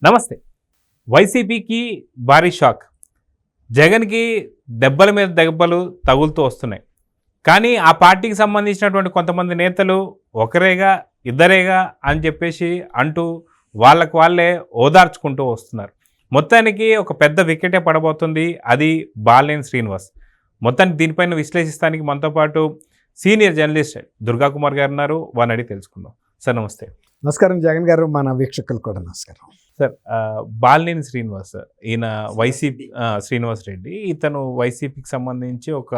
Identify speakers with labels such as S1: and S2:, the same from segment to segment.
S1: నమస్తే. వైసీపీకి భారీ షాక్. జగన్కి దెబ్బల మీద దెబ్బలు తగులుతూ వస్తున్నాయి. కానీ ఆ పార్టీకి సంబంధించినటువంటి కొంతమంది నేతలు ఒకరేగా ఇద్దరేగా అని చెప్పేసి అంటూ వాళ్ళకు వాళ్ళే ఓదార్చుకుంటూ వస్తున్నారు. మొత్తానికి ఒక పెద్ద వికెటే పడబోతుంది. అది బాలినేని శ్రీనివాస్. మొత్తానికి దీనిపైన విశ్లేషిస్తానికి మనతో పాటు సీనియర్ జర్నలిస్ట్ దుర్గా కుమార్ గారు ఉన్నారు. వారిని అడిగి తెలుసుకుందాం. సార్ నమస్తే.
S2: నమస్కారం జగన్ గారు, మన వీక్షకులు కూడా నమస్కారం.
S1: సార్, బాలినేని శ్రీనివాస్, ఈయన వైసీపీ శ్రీనివాస్ రెడ్డి, ఇతను వైసీపీకి సంబంధించి ఒక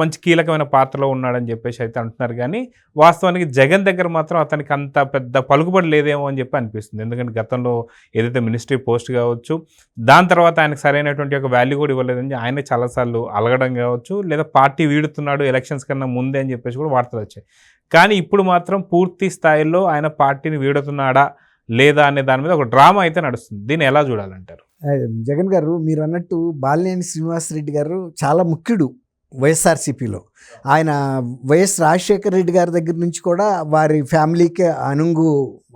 S1: మంచి కీలకమైన పాత్రలో ఉన్నాడని చెప్పేసి అయితే అంటున్నారు. కానీ వాస్తవానికి జగన్ దగ్గర మాత్రం అతనికి అంత పెద్ద పలుకుబడి లేదేమో అని చెప్పి అనిపిస్తుంది. ఎందుకంటే గతంలో ఏదైతే మినిస్ట్రీ పోస్ట్ కావచ్చు, దాని తర్వాత ఆయనకు సరైనటువంటి ఒక వాల్యూ కూడా ఇవ్వలేదని ఆయన చాలాసార్లు అలగడం కావచ్చు, లేదా పార్టీ వీడుతున్నాడు ఎలక్షన్స్ కన్నా ముందే అని చెప్పేసి కూడా వార్తలు వచ్చాయి. కానీ ఇప్పుడు మాత్రం పూర్తి స్థాయిలో ఆయన పార్టీని వీడుతున్నాడా లేదా అనే దాని మీద ఒక డ్రామా అయితే నడుస్తుంది. దీన్ని ఎలా చూడాలంటారు?
S2: జగన్ గారు, మీరు అన్నట్టు బాలినేని శ్రీనివాసరెడ్డి గారు చాలా ముఖ్యుడు వైఎస్ఆర్సీపీలో. ఆయన వైఎస్ రాజశేఖర రెడ్డి గారి దగ్గర నుంచి కూడా వారి ఫ్యామిలీకి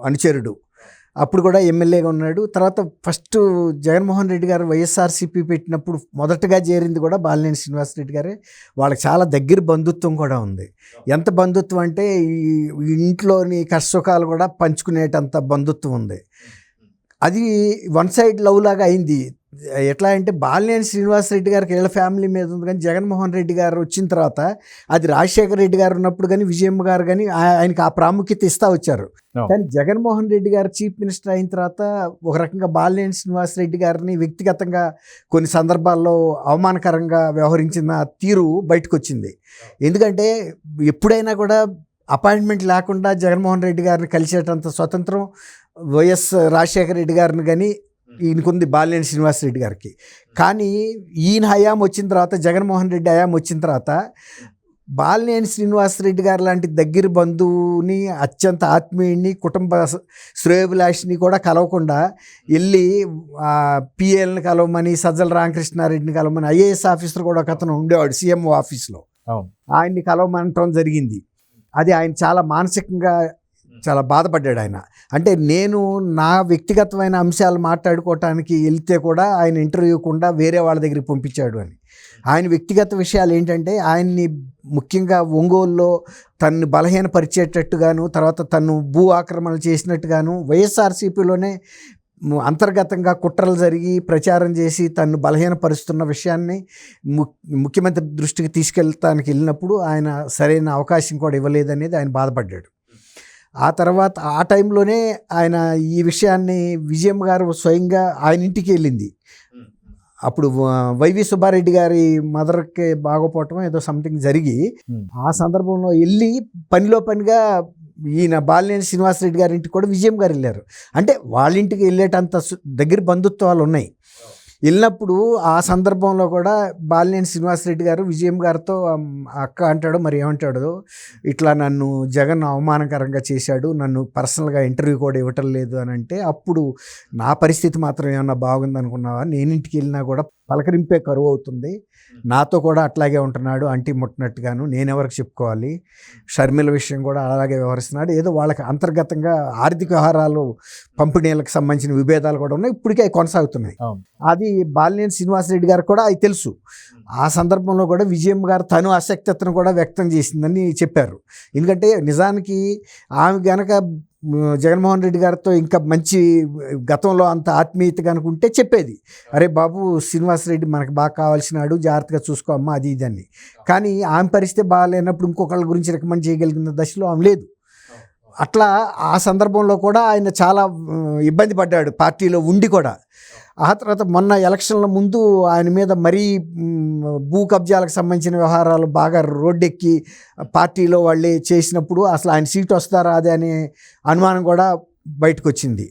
S2: అనుచరుడు. అప్పుడు కూడా ఎమ్మెల్యేగా ఉన్నాడు. తర్వాత ఫస్ట్ జగన్మోహన్ రెడ్డి గారు వైఎస్ఆర్సీపీ పెట్టినప్పుడు మొదటగా చేరింది కూడా బాలినేని శ్రీనివాసరెడ్డి గారే. వాళ్ళకి చాలా దగ్గర బంధుత్వం కూడా ఉంది. ఎంత బంధుత్వం అంటే ఈ ఇంట్లోని కష్టసుఖాలు కూడా పంచుకునేటంత బంధుత్వం ఉంది. అది వన్ సైడ్ లవ్ లాగా అయింది. ఎట్లా అంటే బాలినేని శ్రీనివాసరెడ్డి గారికి వీళ్ళ ఫ్యామిలీ మీద ఉంది, కానీ జగన్మోహన్ రెడ్డి గారు వచ్చిన తర్వాత అది రాజశేఖర రెడ్డి గారు ఉన్నప్పుడు కానీ విజయమ్మ గారు కానీ ఆయనకి ఆ ప్రాముఖ్యత ఇస్తూ వచ్చారు. కానీ జగన్మోహన్ రెడ్డి గారు చీఫ్ మినిస్టర్ అయిన తర్వాత ఒక రకంగా బాలినేని శ్రీనివాసరెడ్డి గారిని వ్యక్తిగతంగా కొన్ని సందర్భాల్లో అవమానకరంగా వ్యవహరించిన తీరు బయటకు వచ్చింది. ఎందుకంటే ఎప్పుడైనా కూడా అపాయింట్మెంట్ లేకుండా జగన్మోహన్ రెడ్డి గారిని కలిసేటంత స్వతంత్రం వైఎస్ రాజశేఖర రెడ్డి గారిని కానీ ఈయనకుంది బాలినేని శ్రీనివాసరెడ్డి గారికి. కానీ ఈయన హయాం వచ్చిన తర్వాత, జగన్మోహన్ రెడ్డి హయాం వచ్చిన తర్వాత బాలినేని శ్రీనివాసరెడ్డి గారు లాంటి దగ్గర బంధువుని, అత్యంత ఆత్మీయుడిని, కుటుంబ శ్రేయోభిలాషిని కూడా కలవకుండా వెళ్ళి పిఎల్ని కలవమని, సజ్జల రామకృష్ణారెడ్డిని కలవమని, ఐఏఎస్ ఆఫీసర్ కూడా ఒక అతను ఉండేవాడు సీఎంఓ ఆఫీస్లో, ఆయన్ని కలవమనటం జరిగింది. అది ఆయన చాలా మానసికంగా చాలా బాధపడ్డాడు ఆయన. అంటే నేను నా వ్యక్తిగతమైన అంశాలు మాట్లాడుకోవటానికి వెళ్తే కూడా ఆయన ఇంటర్వ్యూకుండా వేరే వాళ్ళ దగ్గరికి పంపించాడు అని. ఆయన వ్యక్తిగత విషయాలు ఏంటంటే, ఆయన్ని ముఖ్యంగా ఒంగోలులో తనను బలహీనపరిచేటట్టుగాను, తర్వాత తను భూ ఆక్రమణలు చేసినట్టుగాను, వైఎస్ఆర్సీపీలోనే అంతర్గతంగా కుట్రలు జరిగి ప్రచారం చేసి తను బలహీనపరుస్తున్న విషయాన్ని ముఖ్యమంత్రి దృష్టికి తీసుకెళ్తానికి వెళ్ళినప్పుడు ఆయన సరైన అవకాశం కూడా ఇవ్వలేదనేది ఆయన బాధపడ్డాడు. ఆ తర్వాత ఆ టైంలోనే ఆయన ఈ విషయాన్ని విజయమ్మ గారు స్వయంగా ఆయన ఇంటికి వెళ్ళింది. అప్పుడు వైవి సుబ్బారెడ్డి గారి మదర్కి బాగోపోవటం ఏదో సంథింగ్ జరిగి, ఆ సందర్భంలో వెళ్ళి పనిలో పనిగా ఈయన బాలినేని శ్రీనివాసరెడ్డి గారి ఇంటికి కూడా విజయమ్మ గారు వెళ్ళారు. అంటే వాళ్ళ ఇంటికి వెళ్ళేటంత దగ్గర బంధుత్వాలు ఉన్నాయి. వెళ్ళినప్పుడు ఆ సందర్భంలో కూడా బాలినేని శ్రీనివాసరెడ్డి గారు విజయమ్మ గారితో అక్క అంటాడు, మరి ఏమంటాడు, ఇట్లా నన్ను జగన్ అవమానకరంగా చేశాడు, నన్ను పర్సనల్గా ఇంటర్వ్యూ కూడా ఇవ్వటం లేదు అని అంటే, అప్పుడు నా పరిస్థితి మాత్రం ఏమన్నా బాగుంది అనుకున్నావా, నేను ఇంటికి వెళ్ళినా కూడా పలకరింపే కరువు అవుతుంది, నాతో కూడా అట్లాగే ఉంటున్నాడు అంటి ముట్టినట్టుగాను, నేనెవరికి చెప్పుకోవాలి, షర్మిల విషయం కూడా అలాగే వ్యవహరిస్తున్నాడు, ఏదో వాళ్ళకి అంతర్గతంగా ఆర్థిక వ్యవహారాలు పంపిణీలకు సంబంధించిన విభేదాలు కూడా ఉన్నాయి, ఇప్పటికే కొనసాగుతున్నాయి. అది బాలినేని శ్రీనివాసరెడ్డి గారు కూడా అది తెలుసు. ఆ సందర్భంలో కూడా విజయమ్మ గారు తను అశక్తతను కూడా వ్యక్తం చేసిందని చెప్పారు. ఎందుకంటే నిజానికి ఆమె గనక జగన్మోహన్ రెడ్డి గారితో ఇంకా మంచి గతంలో అంత ఆత్మీయత కనుకుంటే చెప్పేది, అరే బాబు శ్రీనివాసరెడ్డి మనకు బాగా కావాల్సినాడు, జాగ్రత్తగా చూసుకో అమ్మ, అది ఇదని. కానీ ఆమె పరిస్థితి బాగాలేనప్పుడు ఇంకొకళ్ళ గురించి రికమెండ్ చేయగలిగిన దశలో ఆమె లేదు. అట్లా ఆ సందర్భంలో కూడా ఆయన చాలా ఇబ్బంది పడ్డాడు పార్టీలో ఉండి కూడా. ఆ తర్వాత మొన్న ఎలక్షన్ల ముందు ఆయన మీద మరీ భూ కబ్జాలకు సంబంధించిన వ్యవహారాలు బాగా రోడ్డెక్కి పార్టీలో వాళ్ళే చేసినప్పుడు అసలు ఆయన సీట్ వస్తారా అదే అనే అనుమానం కూడా బయటకు వచ్చింది.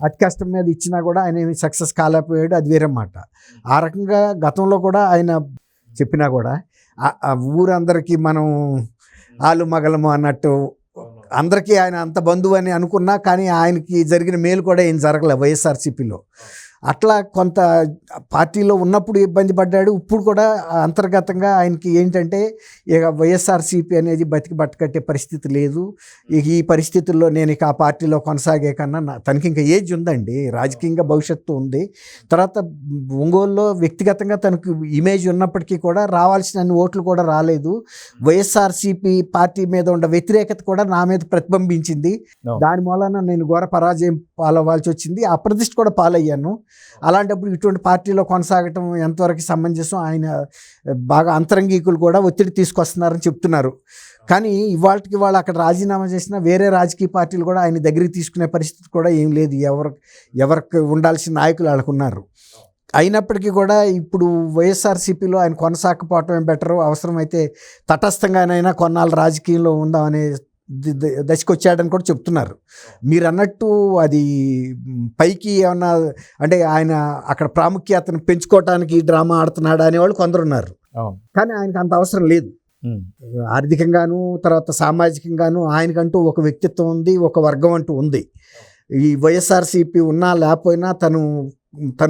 S2: అతి కష్టం మీద ఇచ్చినా కూడా ఆయన సక్సెస్ కాలేకపోయాడు, అది వేరే మాట. ఆ రకంగా గతంలో కూడా ఆయన చెప్పినా కూడా ఊరందరికీ మనం ఆలు మగలము అన్నట్టు అందరికీ ఆయన అంత బంధువు అని అనుకున్నా, కానీ ఆయనకి జరిగిన మేలు కూడా ఏం జరగలేదు వైఎస్ఆర్సీపీలో. అట్లా కొంత పార్టీలో ఉన్నప్పుడు ఇబ్బంది పడ్డాడు. ఇప్పుడు కూడా అంతర్గతంగా ఆయనకి ఏంటంటే ఇక వైఎస్ఆర్సీపీ అనేది బతికి బట్టకట్టే పరిస్థితి లేదు, ఇక ఈ పరిస్థితుల్లో నేను ఇక ఆ పార్టీలో కొనసాగే కన్నా తనకి ఇంకా ఏజ్ ఉందండి, రాజకీయంగా భవిష్యత్తు ఉంది. తర్వాత ఒంగోలులో వ్యక్తిగతంగా తనకు ఇమేజ్ ఉన్నప్పటికీ కూడా రావాల్సిన ఓట్లు కూడా రాలేదు. వైఎస్ఆర్సీపీ పార్టీ మీద ఉన్న వ్యతిరేకత కూడా నా మీద ప్రతిబింబించింది. దాని మూలన నేను ఘోర పరాజయం పాలవ్వాల్సి వచ్చింది, అప్రతిష్ట కూడా పాలయ్యాను. అలాంటప్పుడు ఇటువంటి పార్టీలో కొనసాగటం ఎంతవరకు సమంజసం? ఆయన బాగా అంతరంగికులు కూడా ఒత్తిడి తీసుకొస్తున్నారని చెప్తున్నారు. కానీ ఇవాళకి వాళ్ళు అక్కడ రాజీనామా చేసిన వేరే రాజకీయ పార్టీలు కూడా ఆయన దగ్గరికి తీసుకునే పరిస్థితి కూడా ఏం లేదు. ఎవరికి ఉండాల్సిన నాయకులు వాళ్ళకు ఉన్నారు. అయినప్పటికీ కూడా ఇప్పుడు వైఎస్ఆర్సీపీలో ఆయన కొనసాగకపోవటమే బెటరు, అవసరమైతే తటస్థంగానైనా కొన్నాళ్ళు రాజకీయంలో ఉందామనే దశకు వచ్చాడని కూడా చెప్తున్నారు. మీరు అన్నట్టు అది పైకి ఏమన్నా అంటే ఆయన అక్కడ ప్రాముఖ్యతను పెంచుకోవటానికి డ్రామా ఆడుతున్నాడు అనేవాళ్ళు కొందరు ఉన్నారు. కానీ ఆయనకు అంత అవసరం లేదు. ఆర్థికంగాను తర్వాత సామాజికంగాను ఆయనకంటూ ఒక వ్యక్తిత్వం ఉంది, ఒక వర్గం అంటూ ఉంది. ఈ వైఎస్ఆర్సీపీ ఉన్నా లేకపోయినా తను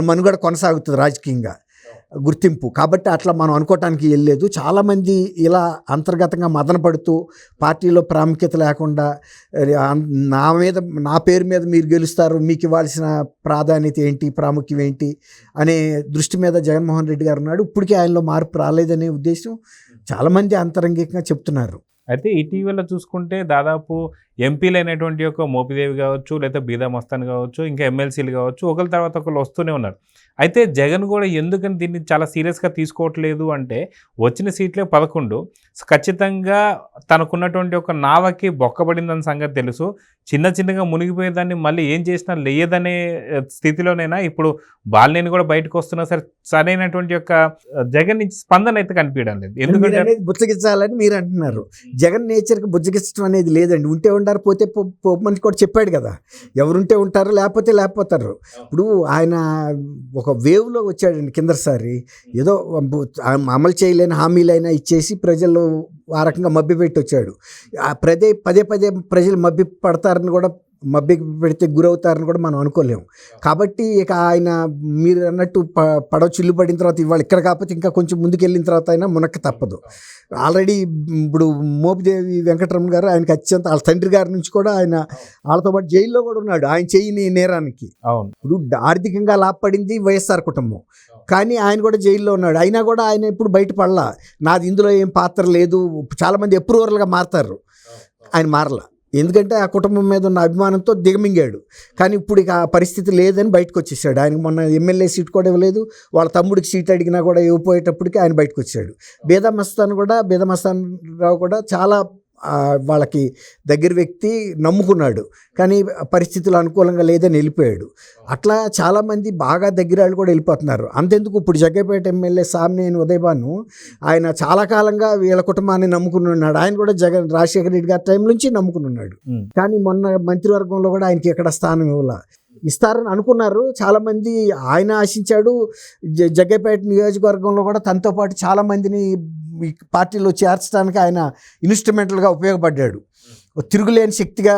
S2: మనుగడ కొనసాగుతుంది రాజకీయంగా, గుర్తింపు. కాబట్టి అట్లా మనం అనుకోవటానికి వెళ్ళలేదు. చాలామంది ఇలా అంతర్గతంగా మదన పడుతూ పార్టీలో ప్రాముఖ్యత లేకుండా నా పేరు మీద మీరు గెలుస్తారు, మీకు ఇవ్వాల్సిన ప్రాధాన్యత ఏంటి, ప్రాముఖ్యం ఏంటి అనే దృష్టి మీద జగన్మోహన్ రెడ్డి గారు ఉన్నాడు. ఇప్పటికీ ఆయనలో మార్పు రాలేదనే ఉద్దేశం చాలామంది అంతరంగికంగా చెప్తున్నారు.
S1: అయితే ఇటీవల చూసుకుంటే దాదాపు ఎంపీలు అయినటువంటి యొక్క మోపిదేవి కావచ్చు, లేదా బీదా మస్తాన్ కావచ్చు, ఇంకా ఎమ్మెల్సీలు కావచ్చు, ఒకరి తర్వాత ఒకరు వస్తూనే ఉన్నారు. అయితే జగన్ కూడా ఎందుకని దీన్ని చాలా సీరియస్గా తీసుకోవట్లేదు అంటే, వచ్చిన సీట్లే 11, ఖచ్చితంగా తనకున్నటువంటి ఒక నావకి బొక్కబడిందని సంగతి తెలుసు. చిన్నగా మునిగిపోయేదాన్ని మళ్ళీ ఏం చేసినా లేదనే స్థితిలోనైనా ఇప్పుడు బాలినేని కూడా బయటకు వస్తున్నా సరే సరైనటువంటి యొక్క జగన్ నుంచి స్పందన అయితే కనిపించడం లేదు. ఎందుకంటే
S2: బుచ్చగించాలని మీరు అంటున్నారు. జగన్ నేచర్కి బుజ్జగించడం అనేది లేదండి. ఉంటే ఉంటారు, పోతే పోమని కూడా చెప్పాడు కదా. ఎవరుంటే ఉంటారు, లేకపోతారు. ఇప్పుడు ఆయన ఒక వేవ్లో వచ్చాడండి కిందసారి. ఏదో అమలు చేయలేని హామీలైనా ఇచ్చేసి ప్రజలు ఆ రకంగా మభ్యపెట్టి వచ్చాడు. పదే ప్రజలు మభ్య పడతారని కూడా, మభ్య పెడితే గురవుతారని కూడా మనం అనుకోలేము. కాబట్టి ఇక ఆయన మీరు అన్నట్టు పడవ చిల్లు పడిన తర్వాత ఇవాళ ఇక్కడ కాకపోతే ఇంకా కొంచెం ముందుకెళ్ళిన తర్వాత అయినా మునక్క తప్పదు. ఆల్రెడీ ఇప్పుడు మోపిదేవి వెంకటరమణ గారు ఆయనకి అత్యంత వాళ్ళ తండ్రి గారి నుంచి కూడా ఆయన వాళ్ళతో పాటు జైల్లో కూడా ఉన్నాడు ఆయన చేయని నేరానికి. ఇప్పుడు ఆర్థికంగా లాభపడింది వైఎస్ఆర్ కుటుంబం, కానీ ఆయన కూడా జైల్లో ఉన్నాడు. అయినా కూడా ఆయన ఇప్పుడు బయటపడలా, నాది ఇందులో ఏం పాత్ర లేదు. చాలామంది అప్రూవర్లుగా మారుతారు, ఆయన మారలా. ఎందుకంటే ఆ కుటుంబం మీద ఉన్న అభిమానంతో దిగమింగాడు. కానీ ఇప్పుడు ఇక ఆ పరిస్థితి లేదని బయటకు వచ్చేసాడు. ఆయనకు మొన్న ఎమ్మెల్యే సీట్ కూడా ఇవ్వలేదు, వాళ్ళ తమ్ముడికి సీట్ అడిగినా కూడా ఇవ్వపోయేటప్పటికి ఆయన బయటకు వచ్చాడు. బీదా మస్తాన్ రావు కూడా చాలా వాళ్ళకి దగ్గర వ్యక్తి, నమ్ముకున్నాడు. కానీ పరిస్థితులు అనుకూలంగా లేదని వెళ్ళిపోయాడు. అట్లా చాలామంది బాగా దగ్గర వాళ్ళు కూడా వెళ్ళిపోతున్నారు. అంతెందుకు ఇప్పుడు జగ్గైపేట ఎమ్మెల్యే సామినేని ఉదయభాను ఆయన చాలా కాలంగా వీళ్ళ కుటుంబాన్ని నమ్ముకుని ఉన్నాడు. ఆయన కూడా రాజశేఖర రెడ్డి గారి టైం నుంచి నమ్ముకుని ఉన్నాడు. కానీ మొన్న మంత్రివర్గంలో కూడా ఆయనకి ఎక్కడ స్థానం ఇవ్వాల, ఇస్తారని అనుకున్నారు చాలామంది. ఆయన ఆశించాడు. జగ్గైపేట నియోజకవర్గంలో కూడా తనతో పాటు చాలామందిని పార్టీలో చేర్చడానికి ఆయన ఇన్స్ట్రుమెంటల్గా ఉపయోగపడ్డాడు. తిరుగులేని శక్తిగా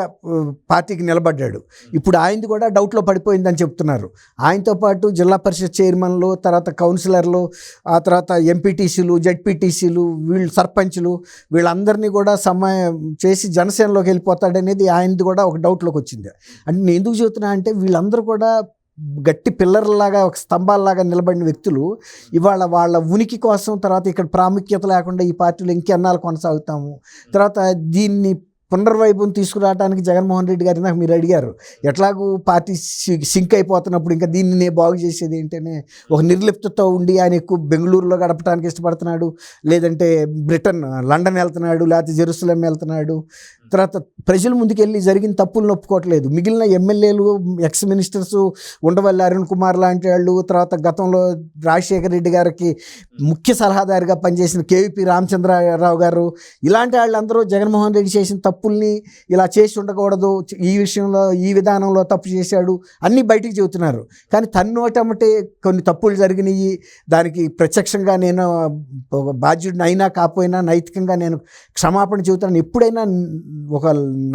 S2: పార్టీకి నిలబడ్డాడు. ఇప్పుడు ఆయనది కూడా డౌట్లో పడిపోయిందని చెప్తున్నారు. ఆయనతో పాటు జిల్లా పరిషత్ చైర్మన్లు, తర్వాత కౌన్సిలర్లు, ఆ తర్వాత ఎంపీటీసీలు, జడ్పీటీసీలు, వీళ్ళు సర్పంచ్లు, వీళ్ళందరినీ కూడా సమయం చేసి జనసేనలోకి వెళ్ళిపోతాడనేది ఆయనది కూడా ఒక డౌట్లోకి వచ్చింది. అంటే నేను ఎందుకు చెబుతున్నా అంటే వీళ్ళందరూ కూడా గట్టి పిల్లర్లాగా, ఒక స్తంభాలలాగా నిలబడిన వ్యక్తులు ఇవాళ వాళ్ళ ఉనికి కోసం, తర్వాత ఇక్కడ ప్రాముఖ్యత లేకుండా ఈ పార్టీలో ఇంకెన్నాళ్ళు కొనసాగుతాము, తర్వాత దీన్ని పునర్వైభవం తీసుకురావడానికి జగన్మోహన్ రెడ్డి గారి నాకు మీరు అడిగారు, ఎట్లాగూ పార్టీ సింక్ అయిపోతున్నప్పుడు ఇంకా దీన్ని బాగు చేసేది ఏంటనే ఒక నిర్లిప్తతో ఉండి ఆయన ఎక్కువ బెంగళూరులో గడపడానికి ఇష్టపడుతున్నాడు, లేదంటే బ్రిటన్ లండన్ వెళ్తున్నాడు, లేకపోతే జెరూసలేం వెళ్తున్నాడు. తర్వాత ప్రజల ముందుకెళ్ళి జరిగిన తప్పులను ఒప్పుకోవట్లేదు. మిగిలిన ఎమ్మెల్యేలు, ఎక్స్ మినిస్టర్స్, ఉండవల్లి అరుణ్ కుమార్ లాంటి వాళ్ళు, తర్వాత గతంలో రాజశేఖర రెడ్డి గారికి ముఖ్య సలహాదారుగా పనిచేసిన కేవీపీ రామచంద్రరావు గారు, ఇలాంటి వాళ్ళందరూ జగన్మోహన్ రెడ్డి చేసిన తప్పుల్ని ఇలా చేసి ఉండకూడదు, ఈ విషయంలో ఈ విధానంలో తప్పు చేశాడు అన్నీ బయటికి చెబుతున్నారు. కానీ తన్నోటమటే కొన్ని తప్పులు జరిగినాయి, దానికి ప్రత్యక్షంగా నేను బాధ్యుడిని అయినా కాకపోయినా నైతికంగా నేను క్షమాపణ చెబుతాను. ఎప్పుడైనా ఒక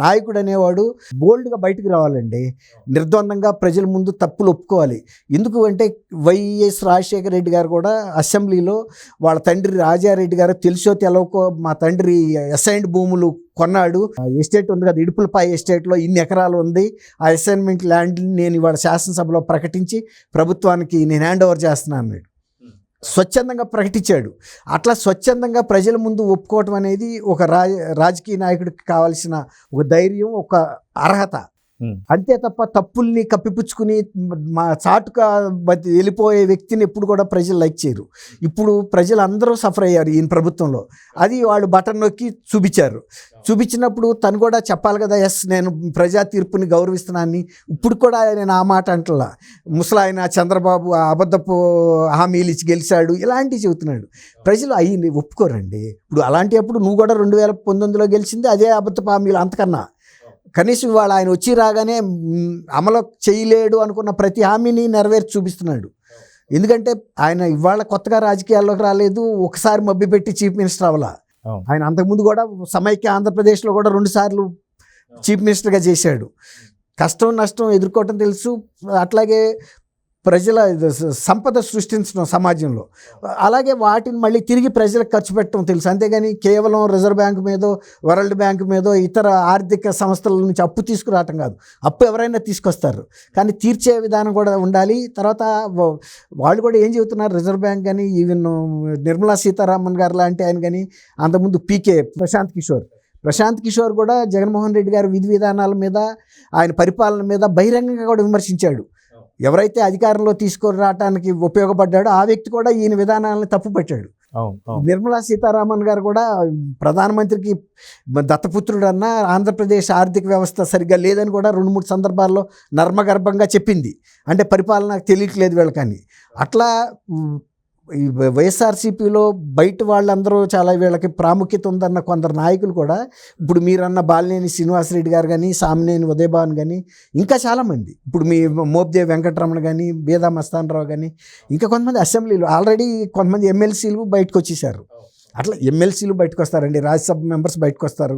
S2: నాయకుడు అనేవాడు బోల్డ్గా బయటకు రావాలండి, నిర్ద్వందంగా ప్రజల ముందు తప్పులు ఒప్పుకోవాలి. ఎందుకు అంటే వైఎస్ రాజశేఖర రెడ్డి గారు కూడా అసెంబ్లీలో వాళ్ళ తండ్రి రాజారెడ్డి గారు తెలుసో తెలవకో మా తండ్రి అసైన్డ్ భూములు కొన్నాడు, ఎస్టేట్ ఉంది కదా ఇడుపులపై ఎస్టేట్లో ఇన్ని ఎకరాలు ఉంది, ఆ అసైన్మెంట్ ల్యాండ్ని నేను ఇవాళ శాసనసభలో ప్రకటించి ప్రభుత్వానికి నేను హ్యాండ్ ఓవర్ చేస్తున్నాను అన్నాడు. స్వచ్ఛందంగా ప్రకటించాడు. అట్లా స్వచ్ఛందంగా ప్రజల ముందు ఒప్పుకోవటం అనేది ఒక రాజకీయ నాయకుడికి కావాల్సిన ఒక ధైర్యం, ఒక అర్హత. అంతే తప్ప తప్పుల్ని కప్పిపుచ్చుకుని మా చాటుగా వెళ్ళిపోయే వ్యక్తిని ఎప్పుడు కూడా ప్రజలు లైక్ చేయరు. ఇప్పుడు ప్రజలు అందరూ సఫర్ అయ్యారు ఈయన ప్రభుత్వంలో. అది వాళ్ళు బటన్ నొక్కి చూపించినప్పుడు తను కూడా చెప్పాలి కదా, ఎస్ నేను ప్రజా తీర్పుని గౌరవిస్తున్నాను. ఇప్పుడు కూడా నేను ఆ మాట అంటలా. ముసలాయన చంద్రబాబు అబద్ధపు హామీలు ఇచ్చి గెలిచాడు ఇలాంటివి చెబుతున్నాడు. ప్రజలు అయ్యి ఒప్పుకోరండి. ఇప్పుడు అలాంటి అప్పుడు నువ్వు కూడా 2019లో గెలిచింది అదే అబద్ధపు హామీలు, అంతకన్నా కనీసం ఇవాళ ఆయన వచ్చి రాగానే అమలు చేయలేడు అనుకున్న ప్రతి హామీని నెరవేర్చి చూపిస్తున్నాడు. ఎందుకంటే ఆయన ఇవాళ కొత్తగా రాజకీయాల్లోకి రాలేదు, ఒకసారి మభ్యపెట్టి చీఫ్ మినిస్టర్ అవ్వాల. ఆయన అంతకుముందు కూడా సమైక్య ఆంధ్రప్రదేశ్లో కూడా 2 సార్లు చీఫ్ మినిస్టర్గా చేశాడు. కష్టం నష్టం ఎదుర్కోవటం తెలుసు. అట్లాగే ప్రజల సంపద సృష్టించడం సమాజంలో, అలాగే వాటిని మళ్ళీ తిరిగి ప్రజలకు ఖర్చు పెట్టడం తెలుసు. అంతేగాని కేవలం రిజర్వ్ బ్యాంకు మీదో వరల్డ్ బ్యాంకు మీదో ఇతర ఆర్థిక సంస్థల నుంచి అప్పు తీసుకురావటం కాదు. అప్పు ఎవరైనా తీసుకొస్తారు, కానీ తీర్చే విధానం కూడా ఉండాలి. తర్వాత వాళ్ళు కూడా ఏం చెబుతున్నారు, రిజర్వ్ బ్యాంక్ కానీ ఈవెన్ నిర్మలా సీతారామన్ గారు లాంటి ఆయన కానీ, అంతకుముందు పీకే ప్రశాంత్ కిషోర్ కూడా జగన్మోహన్ రెడ్డి గారి విధి విధానాల మీద, ఆయన పరిపాలన మీద బహిరంగంగా కూడా విమర్శించాడు. ఎవరైతే అధికారంలో తీసుకొని రావడానికి ఉపయోగపడ్డాడో ఆ వ్యక్తి కూడా ఈయన విధానాలను తప్పుపట్టాడు. నిర్మలా సీతారామన్ గారు కూడా ప్రధానమంత్రికి దత్తపుత్రుడు అన్న ఆంధ్రప్రదేశ్ ఆర్థిక వ్యవస్థ సరిగ్గా లేదని కూడా 2-3 సందర్భాల్లో నర్మగర్భంగా చెప్పింది. అంటే పరిపాలన తెలియట్లేదు వీళ్ళకని. అట్లా ఈ వైఎస్ఆర్సీపీలో బయట వాళ్ళందరూ చాలా వీళ్ళకి ప్రాముఖ్యత ఉందన్న కొందరు నాయకులు కూడా, ఇప్పుడు మీరన్న బాలినేని శ్రీనివాసరెడ్డి గారు కానీ, సామినేని ఉదయభాన్ కానీ, ఇంకా చాలామంది, ఇప్పుడు మీ మోబ్దేవి వెంకటరమణ కానీ, బేదా మస్తానరావు కానీ, ఇంకా కొంతమంది అసెంబ్లీలో ఆల్రెడీ కొంతమంది ఎమ్మెల్సీలు బయటకు వచ్చేసారు. అట్లా ఎమ్మెల్సీలు బయటకు వస్తారండి, రాజ్యసభ మెంబర్స్ బయటకు వస్తారు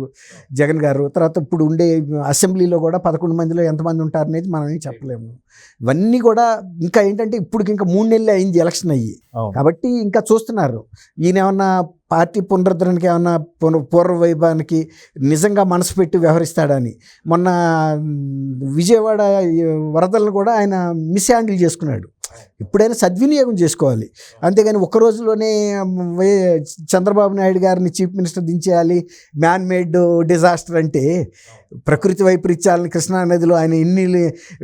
S2: జగన్ గారు. తర్వాత ఇప్పుడు ఉండే అసెంబ్లీలో కూడా 11 మందిలో ఎంతమంది ఉంటారు అనేది మనం ఏం చెప్పలేము. ఇవన్నీ కూడా ఇంకా ఏంటంటే ఇప్పుడు ఇంకా 3 నెలలు అయింది ఎలక్షన్ అయ్యి, కాబట్టి ఇంకా చూస్తున్నారు ఈయన ఏమన్నా పార్టీ పునరుద్ధరణకి ఏమన్నా పూర్వ వైభవానికి నిజంగా మనసు పెట్టి వ్యవహరిస్తాడని. మొన్న విజయవాడ వరదలను కూడా ఆయన మిస్ హ్యాండిల్ చేసుకున్నాడు. ఎప్పుడైనా సద్వినియోగం చేసుకోవాలి, అంతేగాని ఒక్క రోజులోనే చంద్రబాబు నాయుడు గారిని చీఫ్ మినిస్టర్ దించేయాలి, మ్యాన్ మేడ్ డిజాస్టర్ అంటే ప్రకృతి వైపరీత్యాలని కృష్ణానదిలో ఆయన ఎన్ని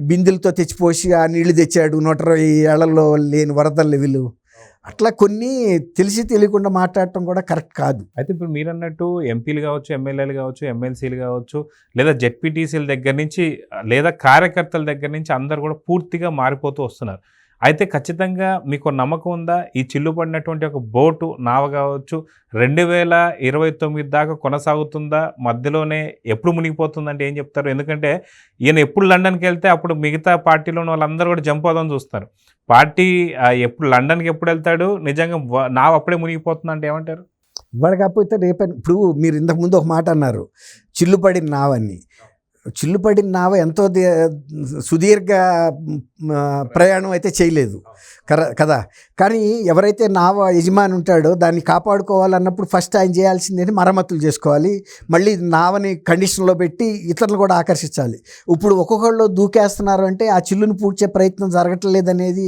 S2: బిందులతో తెచ్చిపోసి ఆ నీళ్లు తెచ్చాడు, 120 ఏళ్లలో లేని వరదల లెవెల్. అట్లా కొన్ని తెలిసి తెలియకుండా మాట్లాడటం కూడా కరెక్ట్ కాదు.
S1: అయితే ఇప్పుడు మీరు అన్నట్టు ఎంపీలు కావచ్చు, ఎమ్మెల్యేలు కావచ్చు, ఎమ్మెల్సీలు కావచ్చు, లేదా జెడ్పీటీసీల దగ్గర నుంచి లేదా కార్యకర్తల దగ్గర నుంచి అందరు కూడా పూర్తిగా మారిపోతూ వస్తున్నారు. అయితే ఖచ్చితంగా మీకు నమ్మకం ఉందా, ఈ చిల్లుపడినటువంటి ఒక బోటు నావ కావచ్చు 2029 దాకా కొనసాగుతుందా, మధ్యలోనే ఎప్పుడు మునిగిపోతుందంటే ఏం చెప్తారు? ఎందుకంటే ఈయన ఎప్పుడు లండన్కి వెళ్తే అప్పుడు మిగతా పార్టీలో ఉన్న వాళ్ళందరూ కూడా జంప్ అవుదామని చూస్తారు. పార్టీ ఎప్పుడు లండన్కి ఎప్పుడు వెళ్తాడు, నిజంగా నావ అప్పుడే మునిగిపోతుందంటే ఏమంటారు?
S2: ఇవాళ కాకపోతే రేపటి, ఇప్పుడు మీరు ఇంతకుముందు ఒక మాట అన్నారు, చిల్లుపడిన నావని. చిల్లుపడిన నావ ఎంతో సుదీర్ఘ ప్రయాణం అయితే చేయలేదు కదా. కానీ ఎవరైతే నావ యజమాని ఉంటాడో దాన్ని కాపాడుకోవాలన్నప్పుడు ఫస్ట్ ఆయన చేయాల్సింది మరమ్మతులు చేసుకోవాలి, మళ్ళీ నావని కండిషన్లో పెట్టి ఇతరులు కూడా ఆకర్షించాలి. ఇప్పుడు ఒక్కొక్కళ్ళు దూకేస్తున్నారు అంటే ఆ చిల్లును పూడ్చే ప్రయత్నం జరగట్లేదు అనేది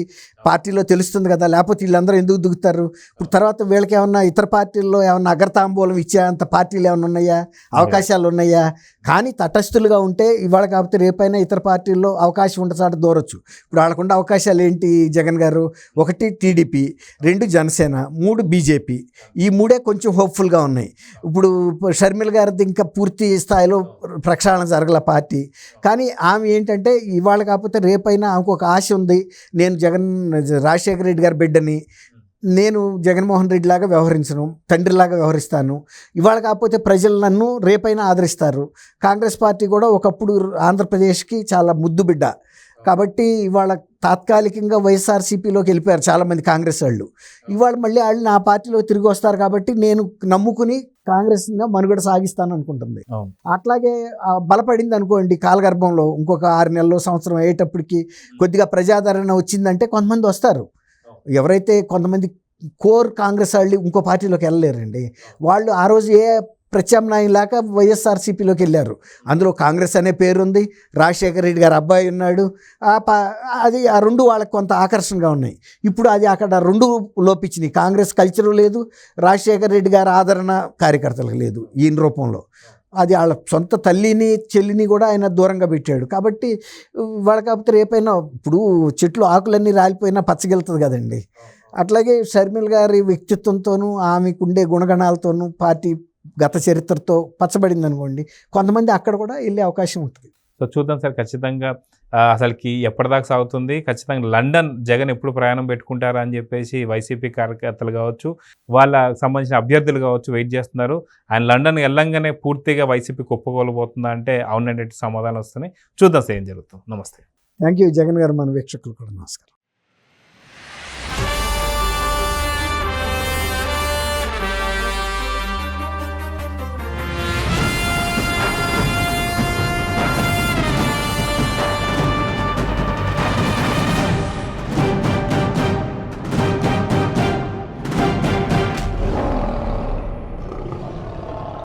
S2: పార్టీలో తెలుస్తుంది కదా, లేకపోతే వీళ్ళందరూ ఎందుకు దిగుతారు? ఇప్పుడు తర్వాత వీళ్ళకి ఏమన్నా ఇతర పార్టీల్లో ఏమన్నా అగ్రతాంబూలం ఇచ్చేంత పార్టీలు ఏమైనా ఉన్నాయా, అవకాశాలు ఉన్నాయా? కానీ తటస్థులుగా ఉంటే ఇవాళ కాకపోతే రేపైనా ఇతర పార్టీల్లో అవకాశం ఉంటే చాట దూరొచ్చు. ఇప్పుడు వాళ్ళకుండా అవకాశాలు ఏంటి జగన్ గారు? 1 టీడీపీ, 2 జనసేన, 3 బీజేపీ. ఈ 3 కొంచెం హోప్ఫుల్గా ఉన్నాయి. ఇప్పుడు షర్మిల గారిది ఇంకా పూర్తి స్థాయిలో ప్రక్షాళన జరగల పార్టీ. కానీ ఆమె ఏంటంటే ఇవాళ కాకపోతే రేపైనా ఆమెకు ఒక ఆశ ఉంది, నేను రాజశేఖర రెడ్డి గారి బిడ్డని, నేను జగన్మోహన్ రెడ్డి లాగా వ్యవహరించను, తండ్రిలాగా వ్యవహరిస్తాను, ఇవాళ కాకపోతే ప్రజలు నన్ను రేపైనా ఆదరిస్తారు. కాంగ్రెస్ పార్టీ కూడా ఒకప్పుడు ఆంధ్రప్రదేశ్కి చాలా ముద్దు బిడ్డ కాబట్టి ఇవాళ తాత్కాలికంగా వైఎస్ఆర్సీపీలోకి వెళ్ళిపోయారు చాలామంది కాంగ్రెస్ వాళ్ళు. ఇవాళ మళ్ళీ వాళ్ళు నా పార్టీలో తిరిగి వస్తారు కాబట్టి నేను నమ్ముకుని కాంగ్రెస్ మనుగడ సాగిస్తాను అనుకుంటుంది. అట్లాగే బలపడింది అనుకోండి, కాలగర్భంలో ఇంకొక 6 నెలలు సంవత్సరం అయ్యేటప్పటికి కొద్దిగా ప్రజాదరణ వచ్చిందంటే కొంతమంది వస్తారు. ఎవరైతే కొంతమంది కోర్ కాంగ్రెస్ వాళ్ళు ఇంకో పార్టీలోకి వెళ్ళలేరండి. వాళ్ళు ఆ రోజు ఏ ప్రత్యామ్నాయం లేక వైఎస్ఆర్సీపీలోకి వెళ్ళారు. అందులో కాంగ్రెస్ అనే పేరుంది, రాజశేఖర రెడ్డి గారు అబ్బాయి ఉన్నాడు. అది ఆ రెండు వాళ్ళకి కొంత ఆకర్షణగా ఉన్నాయి. ఇప్పుడు అది అక్కడ రెండు లోపించినాయి. కాంగ్రెస్ కల్చరు లేదు, రాజశేఖర రెడ్డి గారి ఆదరణ కార్యకర్తలకు లేదు ఈయన రూపంలో. అది వాళ్ళ సొంత తల్లిని చెల్లిని కూడా ఆయన దూరంగా పెట్టాడు. కాబట్టి వాళ్ళ కాకపోతే రేపైనా ఇప్పుడు చెట్లు ఆకులన్నీ రాలిపోయినా పచ్చగెలుతుంది కదండి. అట్లాగే షర్మిల గారి వ్యక్తిత్వంతోనూ ఆమెకుండే గుణగణాలతోనూ పార్టీ గత చరిత్రతో పచ్చబడింది అనుకోండి, కొంతమంది అక్కడ కూడా వెళ్ళే అవకాశం ఉంటుంది.
S1: సో చూద్దాం సార్, ఖచ్చితంగా అసలుకి ఎప్పటిదాకా సాగుతుంది, ఖచ్చితంగా లండన్ జగన్ ఎప్పుడు ప్రయాణం పెట్టుకుంటారా అని చెప్పేసి వైసీపీ కార్యకర్తలు కావచ్చు, వాళ్ళ సంబంధించిన అభ్యర్థులు కావచ్చు వెయిట్ చేస్తున్నారు. ఆయన లండన్ వెళ్ళంగానే పూర్తిగా వైసీపీ కుప్పకూలిపోతుందా అంటే అవునంటే సమాధానం వస్తున్నాయి. చూద్దాం సార్ ఏం జరుగుతుంది. నమస్తే.
S2: థ్యాంక్ యూ జగన్ గారు. మన వీక్షకులు కూడా నమస్కారం.